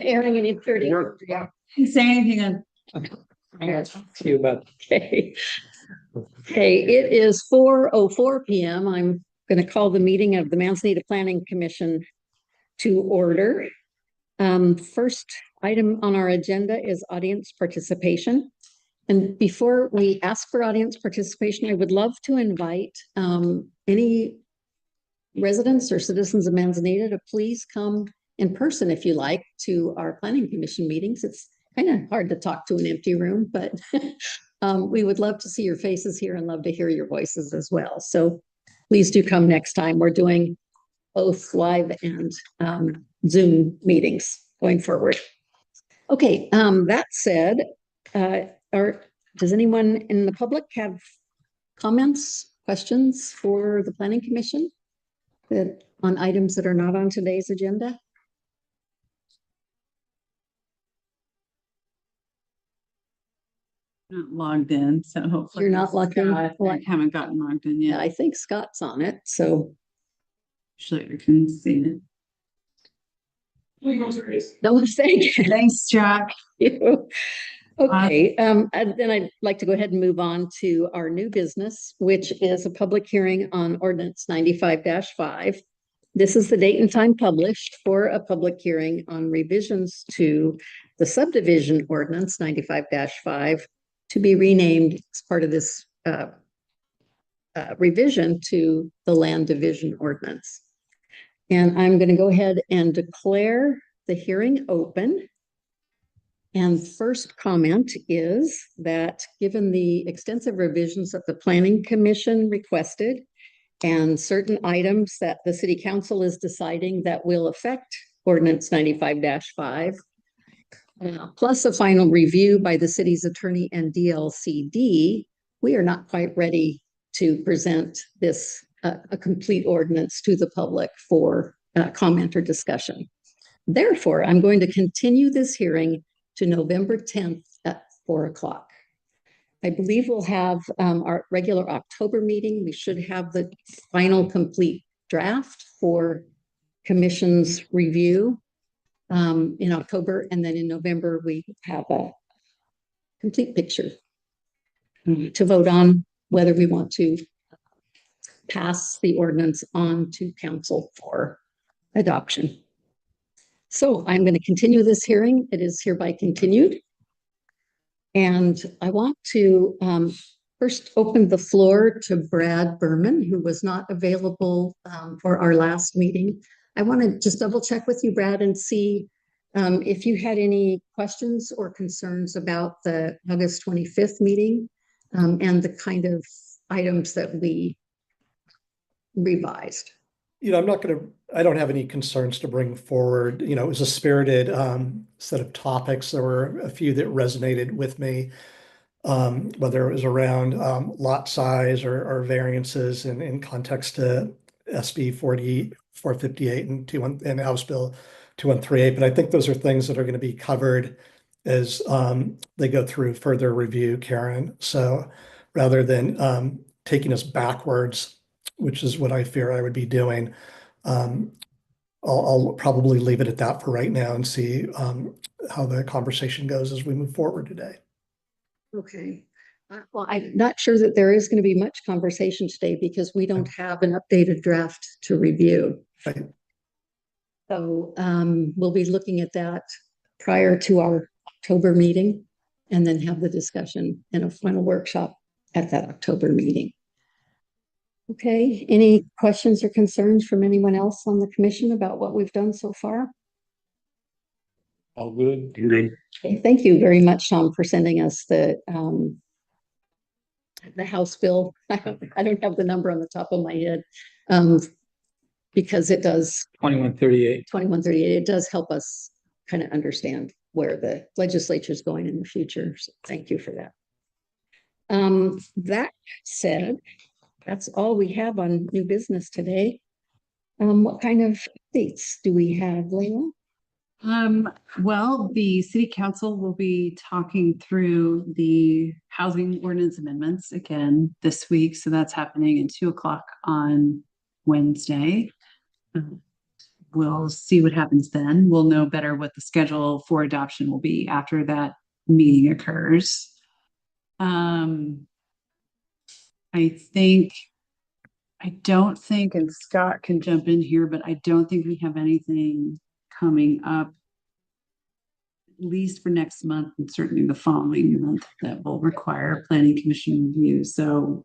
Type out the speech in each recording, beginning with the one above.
Airing any 30. Yeah. Didn't say anything on. You about Okay. Okay, it is 4:04 p.m. I'm going to call the meeting of the Manzanita Planning Commission to order. First item on our agenda is audience participation. And before we ask for audience participation, I would love to invite any residents or citizens of Manzanita to please come in person if you like to our planning commission meetings. It's kind of hard to talk to an empty room, but we would love to see your faces here and love to hear your voices as well. So please do come next time. We're doing both live and Zoom meetings going forward. Okay, that said, does anyone in the public have comments, questions for the planning commission on items that are not on today's agenda? Not logged in, so hopefully You're not logged in? I haven't gotten logged in Yeah, yet. I think Scott's on it, so. Usually I can see it. No one's saying it. Thanks, Jack. Okay, and then I'd like to go ahead and move on to our new business, which is a public hearing on ordinance 95-5. This is the date and time published for a public hearing on revisions to the subdivision ordinance 95-5 to be renamed as part of this revision to the land division ordinance. And I'm going to go ahead and declare the hearing open. And first comment is that given the extensive revisions that the Planning Commission requested and certain items that the City Council is deciding that will affect Ordinance 95-5, plus a final review by the city's attorney and DLCD, we are not quite ready to present this a complete ordinance to the public for comment or discussion. Therefore, I'm going to continue this hearing to November 10th at 4 o'clock. I believe we'll have our regular October meeting. We should have the final complete draft for commission's review in October. And then in November, we have a complete picture to vote on whether we want to pass the ordinance on to council for adoption. So I'm going to continue this hearing. It is hereby continued. And I want to first open the floor to Brad Berman, who was not available for our last meeting. I want to just double check with you, Brad, and see if you had any questions or concerns about the August 25th meeting and the kind of items that we revised. I don't have any concerns to bring forward. It was a spirited set of topics. There were a few that resonated with me, whether it was around lot size or variances in context to SB 458 and House Bill 2138. But I think those are things that are going to be covered as they go through further review, Karen. So rather than taking us backwards, which is what I fear I would be doing, I'll probably leave it at that for right now and see how the conversation goes as we move forward today. Okay. Well, I'm not sure that there is going to be much conversation today because we don't have an updated draft to review. Right. So we'll be looking at that prior to our October meeting and then have the discussion in a final workshop at that October meeting. Okay, any questions or concerns from anyone else on the commission about what we've done so far? all good? Good. Okay, thank you very much, Tom, for sending us the House bill. I don't have the number on the top of my head because it does 2138. 2138. It does help us kind of understand where the legislature is going in the future. So thank you for that. That said, that's all we have on new business today. What kind of updates do we have, Layla? Well, the city council will be talking through the housing ordinance amendments again this week. So that's happening at 2 o'clock on Wednesday. we'll see what happens then. We'll know better what the schedule for adoption will be after that meeting occurs. I don't think, and Scott can jump in here, but I don't think we have anything coming up, at least for next month and certainly the following month, that will require planning commission review. So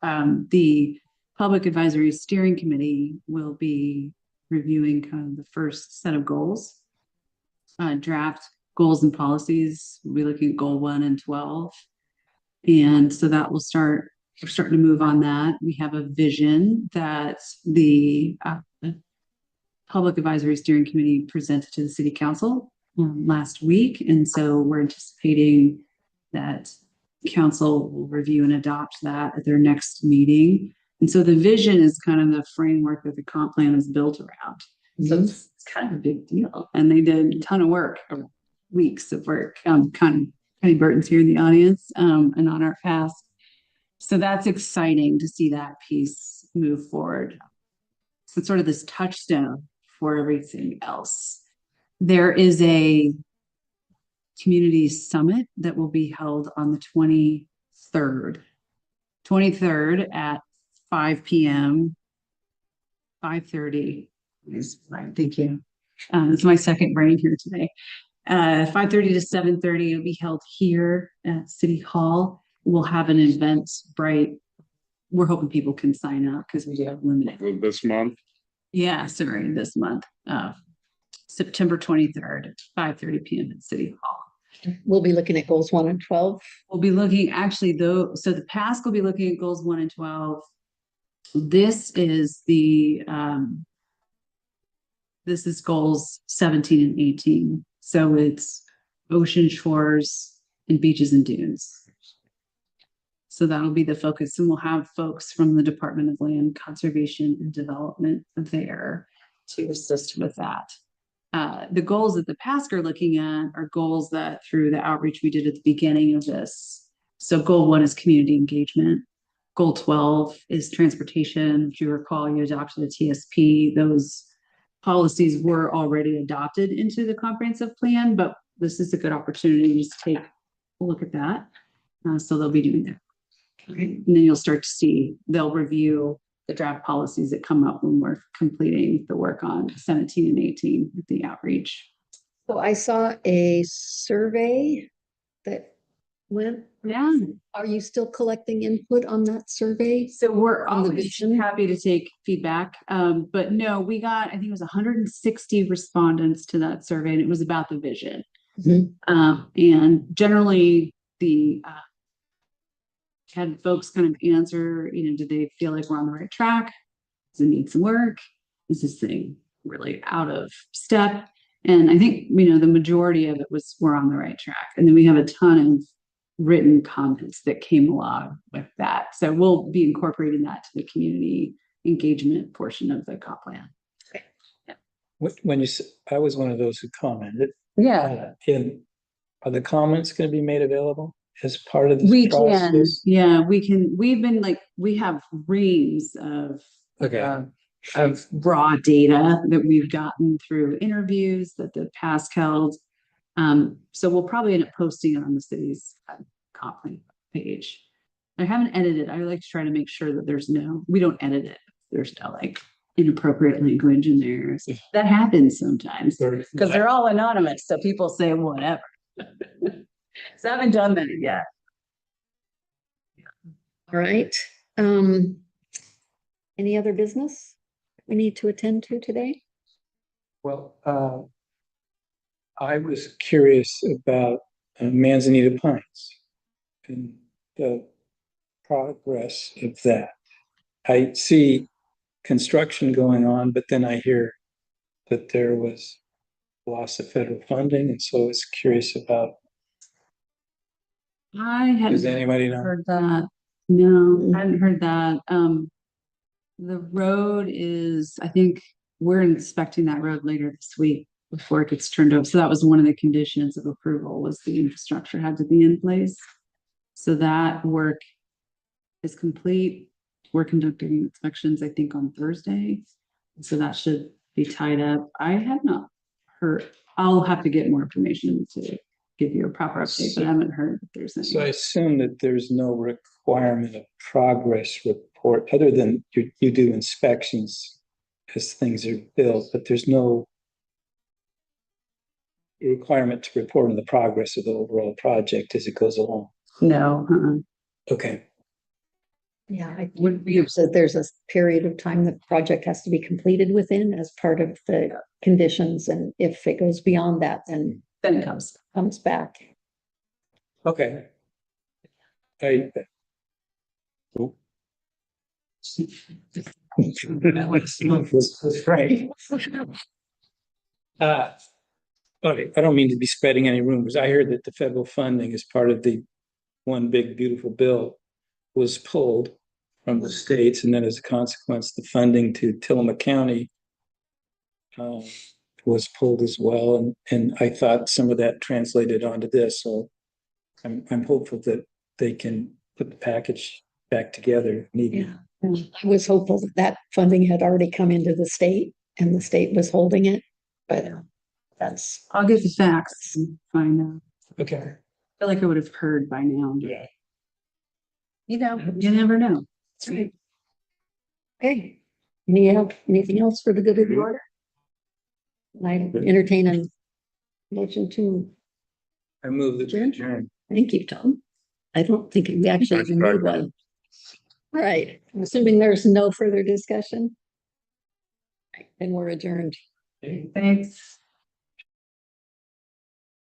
the Public Advisory Steering Committee will be reviewing kind of the first set of goals, draft goals and policies. We'll be looking at goal 1 and 12. And so that will start, we're starting to move on that. We have a vision that the Public Advisory Steering Committee presented to the City Council last week. And so we're anticipating that council will review and adopt that at their next meeting. And so the vision is kind of the framework that the comp plan is built around. So it's kind of a big deal. And they did a ton of work, weeks of work. Connie Burton's here in the audience and on our past. So that's exciting to see that piece move forward. So it's sort of this touchstone for everything else. There is a community summit that will be held on the 23rd at 5 p.m. 5:30 is right. Thank you. It's my second brain here today. 5:30 to 7:30 it'll be held here at City Hall. We'll have an event bright. We're hoping people can sign up because we do have limited. This month? Yeah, sorry, this month. September 23rd at 5:30 p.m. at City Hall. We'll be looking at goals 1 and 12. We'll be looking actually though, so the PASC will be looking at goals 1 and 12. This is the this is goals 17 and 18. So it's ocean shores and beaches and dunes. So that'll be the focus. And we'll have folks from the Department of Land Conservation and Development there to assist with that. The goals that the PASC are looking at are goals that through the outreach we did at the beginning of this. So goal 1 is community engagement. Goal 12 is transportation. If you recall, you adopted the TSP. Those policies were already adopted into the comprehensive plan, but this is a good opportunity to just take a look at that. So they'll be doing that. Okay. And then you'll start to see, they'll review the draft policies that come up when we're completing the work on 17 and 18 with the outreach. So I saw a survey that went. Yeah. Are you still collecting input on that survey? So we're On the always vision? happy to take feedback. But no, we got, I think it was 160 respondents to that survey, and it was about the vision. Mhm. And generally the had folks kind of answer, did they feel like we're on the right track? Does it need some work? Is this thing really out of step? And I think, the majority of it was we're on the right track. And then we have a ton of written comments that came along with that. So we'll be incorporating that to the community engagement portion of the comp plan. When you said, I was one of those who commented. Yeah. And are the comments going to be made available as part of this We process? can, yeah, we can. We've been we have reams of raw data that we've gotten through interviews that the PASC held. So we'll probably end up posting it on the city's comp plan page. I haven't edited. I like to try to make sure that we don't edit it. There's no inappropriate language in there. That happens sometimes because they're all anonymous. So people say whatever. So I haven't done that yet. All right. Any other business we need to attend to today? Well, I was curious about Manzanita Pines and the progress of that. I see construction going on, but then I hear that there was loss of federal funding, and so I was curious about. I Does hadn't anybody know? heard that. No, I hadn't heard that. The road is, I think we're inspecting that road later this week before it gets turned over. So that was one of the conditions of approval, was the infrastructure had to be in place. So that work is complete. We're conducting inspections, I think, on Thursday. So that should be tied up. I have not heard, I'll have to get more information to give you a proper update, but I haven't heard if there's any. So I assume that there's no requirement of progress report, other than you do inspections as things are built, but there's no requirement to report on the progress of the overall project as it goes along. No, Okay, Yeah, I would be, so there's a period of time the project has to be completed within as part of the conditions, and if it goes beyond that, then then it comes. comes back. okay. I. Oh. That's great. Okay, I don't mean to be spreading any rumors. I heard that the federal funding as part of the one big beautiful bill was pulled from the states, and then as a consequence, the funding to Tillamook County was pulled as well, and I thought some of that translated onto this, so I'm hopeful that they can put the package back together if needed. Yeah, I was hopeful that that funding had already come into the state and the state was holding it, but that's, I'll get the facts and find out. Okay. I feel like I would have heard by now. Yeah. you know, You never know. that's right. Okay, anything else for the good of the order? I entertain a motion to, I move that we Adjourn? adjourn. thank you, Tom. I don't think we actually even made one. All right, I'm assuming there's no further discussion. And we're adjourned. Thanks.